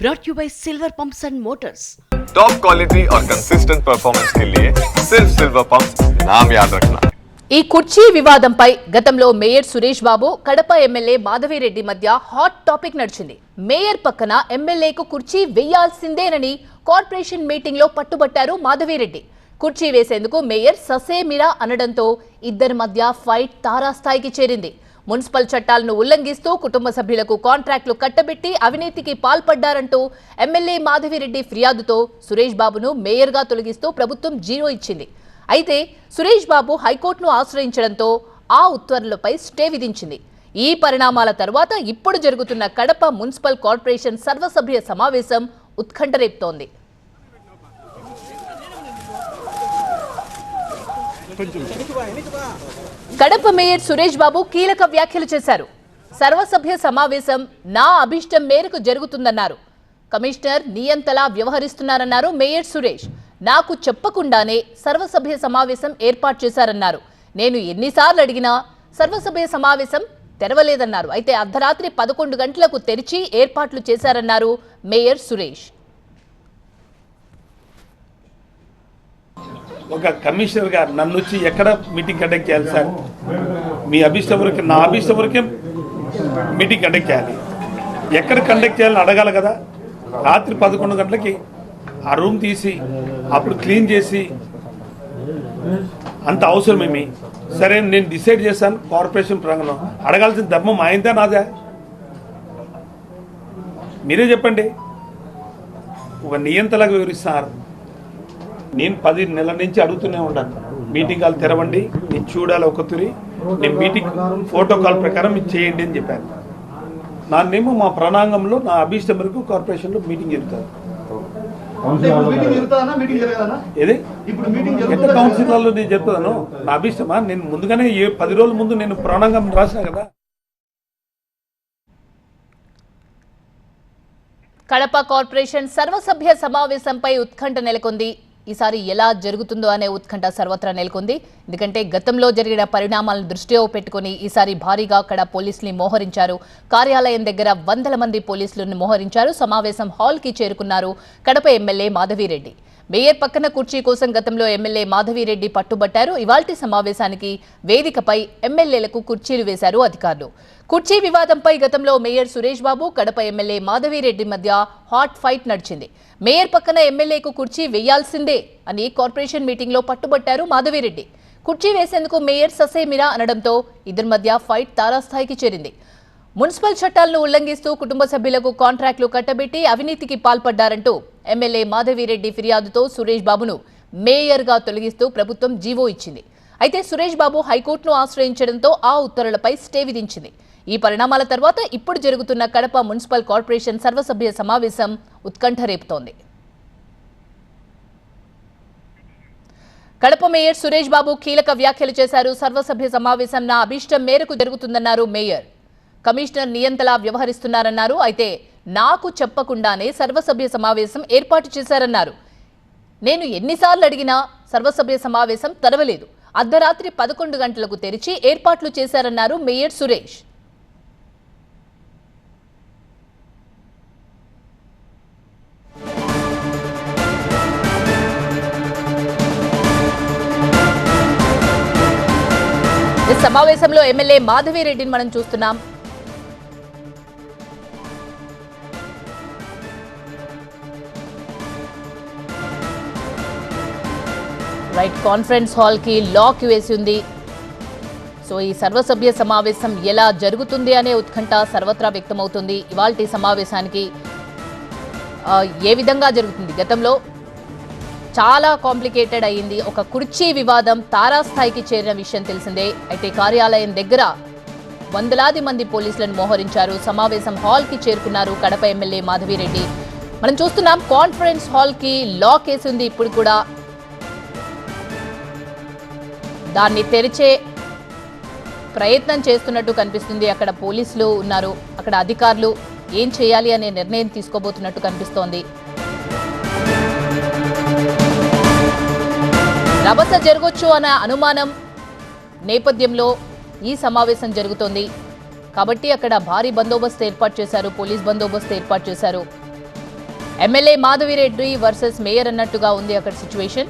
brought you by Silver Pumps and Motors. Top quality और consistent performance के लिए सिर्फ सिल्वर पंप्स नाम याद रखना। ఈ కుర్చీ వివాదంపై గతంలో మేయర్ సురేష్ బాబు కడప ఎమ్మెల్యే మాధవిరెడ్డి మధ్య హాట్ టాపిక్ నడిచింది. మేయర్ పక్కన ఎమ్మెల్యేకు కుర్చీ వేయాల్సిందేనని కార్పొరేషన్ మీటింగ్ లో పట్టుబట్టారు మాధవిరెడ్డి. కుర్చీ వేసేందుకు మేయర్ ససేమిరా అనడంతో ఇద్దరి మధ్య ఫైట్ తారాస్థాయికి చేరింది. మున్సిపల్ చట్టాలను ఉల్లంఘిస్తూ కుటుంబ సభ్యులకు కాంట్రాక్టులు కట్టబెట్టి అవినీతికి పాల్పడ్డారంటూ ఎమ్మెల్యే మాధవిరెడ్డి ఫిర్యాదుతో సురేష్ బాబును మేయర్గా తొలగిస్తూ ప్రభుత్వం జీరో ఇచ్చింది. అయితే సురేష్ బాబు హైకోర్టును ఆశ్రయించడంతో ఆ ఉత్తర్వులపై స్టే విధించింది. ఈ పరిణామాల తర్వాత ఇప్పుడు జరుగుతున్న కడప మున్సిపల్ కార్పొరేషన్ సర్వసభ్య సమావేశం ఉత్కంఠ రేపుతోంది. కడప మేయర్ సురేష్ బాబు కీలక వ్యాఖ్యలు చేశారు. సర్వసభ్య సమావేశం నా అభిష్టం మేరకు జరుగుతుందన్నారు. కమిషనర్ నియంతలా వ్యవహరిస్తున్నారన్నారు మేయర్ సురేష్. నాకు చెప్పకుండానే సర్వసభ్య సమావేశం ఏర్పాటు చేశారన్నారు. నేను ఎన్నిసార్లు అడిగినా సర్వసభ్య సమావేశం తెరవలేదన్నారు. అయితే అర్ధరాత్రి 11 గంటలకు తెరిచి ఏర్పాట్లు చేశారన్నారు మేయర్ సురేష్. ఒక కమిషనర్ గారు నన్ను వచ్చి ఎక్కడ మీటింగ్ కండక్ట్ చేయాలి సార్, మీ అభిష్టం వరకు నా అభిష్టం వరకే మీటింగ్ కండక్ట్ చేయాలి, ఎక్కడ కండక్ట్ చేయాలని అడగాలి కదా. రాత్రి 11 గంటలకి ఆ రూమ్ తీసి అప్పుడు క్లీన్ చేసి అంత అవసరమేమి. సరే నేను డిసైడ్ చేశాను కార్పొరేషన్ ప్రాంగణం, అడగాల్సిన ధర్మం ఆయనదా నాదా మీరే చెప్పండి. ఒక నియంతలాగా వివరిస్తున్నారు. నేను 10 నెలల నుంచి అడుగుతూనే ఉన్నాను, మీటింగ్ హాల్ తెరవండి, నేను చూడాలి ఒక తురి, నేను మీటింగ్ ప్రోటోకాల్ ప్రకారం మీరు చేయండి అని చెప్పాను. నాన్నేమో మా ప్రణాంగంలో నా అభిష్టం వరకు కార్పొరేషన్లో మీటింగ్ జరుగుతుంది. ఏది ఎంత కౌన్సిలర్లో నేను చెప్తాను నా అభిష్టమా, నేను ముందుగానే 10 రోజుల ముందు నేను ప్రణాంగం రాసినా కదా. కడప కార్పొరేషన్ సర్వసభ్య సమావేశంపై ఉత్కంఠ నెలకొంది. ఈసారి ఎలా జరుగుతుందో అనే ఉత్కంఠ సర్వత్రా నెలకొంది. ఎందుకంటే గతంలో జరిగిన పరిణామాలను దృష్టిలో పెట్టుకుని ఈసారి భారీగా అక్కడ పోలీసుల్ని మోహరించారు. కార్యాలయం దగ్గర వందల మంది పోలీసులను మోహరించారు. సమావేశం హాల్కి చేరుకున్నారు కడప ఎమ్మెల్యే మాధవిరెడ్డి. మేయర్ పక్కన కుర్చీ కోసం గతంలో ఎమ్మెల్యే మాధవిరెడ్డి పట్టుబట్టారు. ఇవాల్టి సమావేశానికి వేదికపై ఎమ్మెల్యేలకు కుర్చీలు వేశారు అధికారులు. కుర్చీ వివాదంపై గతంలో మేయర్ సురేష్ బాబు కడప ఎమ్మెల్యే మాధవిరెడ్డి మధ్య హాట్ ఫైట్ నడిచింది. మేయర్ పక్కన ఎమ్మెల్యేకు కుర్చీ వేయాల్సిందే అని కార్పొరేషన్ మీటింగ్ లో పట్టుబట్టారు మాధవిరెడ్డి. కుర్చీ వేసేందుకు మేయర్ ససేమిరా అనడంతో ఇద్దరి మధ్య ఫైట్ తారాస్థాయికి చేరింది. మున్సిపల్ చట్టాలను ఉల్లంఘిస్తూ కుటుంబ సభ్యులకు కాంట్రాక్టులు కట్టబెట్టి అవినీతికి పాల్పడ్డారంటూ ఎమ్మెల్యే మాధవిరెడ్డి ఫిర్యాదుతో సురేష్ బాబును మేయర్గా తొలగిస్తూ ప్రభుత్వం జీవో ఇచ్చింది. అయితే సురేష్ బాబు హైకోర్టును ఆశ్రయించడంతో ఆ ఉత్తర్వులపై స్టే విధించింది. ఈ పరిణామాల తర్వాత ఇప్పుడు జరుగుతున్న కడప మున్సిపల్ కార్పొరేషన్ సర్వసభ్య సమావేశం ఉత్కంఠ రేపుతోంది. కడప మేయర్ సురేష్ బాబు కీలక వ్యాఖ్యలు చేశారు. సర్వసభ్య సమావేశం నా అభిష్టం మేరకు జరుగుతుందన్నారు మేయర్. కమిషనర్ నియంతలా వ్యవహరిస్తున్నారన్నారు. అయితే నాకు చెప్పకుండానే సర్వసభ్య సమావేశం ఏర్పాటు చేశారన్నారు. నేను ఎన్నిసార్లు అడిగినా సర్వసభ్య సమావేశం తెరవలేదు. అర్ధరాత్రి 11 గంటలకు తెరిచి ఏర్పాట్లు చేశారన్నారు మేయర్ సురేష్. ఈ సమావేశంలో ఎమ్మెల్యే మాధవిరెడ్డిని మనం చూస్తున్నాం. రైట్, కాన్ఫరెన్స్ హాల్ కి లాక్ వేసి ఉంది. సో ఈ సర్వసభ్య సమావేశం ఎలా జరుగుతుంది అనే ఉత్కంఠ సర్వత్రా వ్యక్తమవుతుంది. ఇవాల్టి సమావేశానికి ఏ విధంగా జరుగుతుంది, గతంలో చాలా కాంప్లికేటెడ్ అయ్యింది. ఒక కుర్చీ వివాదం తారాస్థాయికి చేరిన విషయం తెలిసిందే. అయితే కార్యాలయం దగ్గర వందలాది మంది పోలీసులను మోహరించారు. సమావేశం హాల్ కి చేరుకున్నారు కడప ఎమ్మెల్యే మాధవిరెడ్డి. మనం చూస్తున్నాం కాన్ఫరెన్స్ హాల్ కి లాక్ వేసి ఉంది. ఇప్పుడు కూడా దాన్ని తెరిచే ప్రయత్నం చేస్తున్నట్టు కనిపిస్తుంది. అక్కడ పోలీసులు ఉన్నారు, అక్కడ అధికారులు ఏం చేయాలి అనే నిర్ణయం తీసుకోబోతున్నట్టు కనిపిస్తోంది. రభస జరగొచ్చు అన్న అనుమానం నేపథ్యంలో ఈ సమావేశం జరుగుతోంది. కాబట్టి అక్కడ భారీ బందోబస్తు ఏర్పాటు చేశారు, పోలీస్ బందోబస్తు ఏర్పాటు చేశారు. ఎమ్మెల్యే మాధవిరెడ్డి వర్సెస్ మేయర్ అన్నట్టుగా ఉంది అక్కడ సిచ్యువేషన్.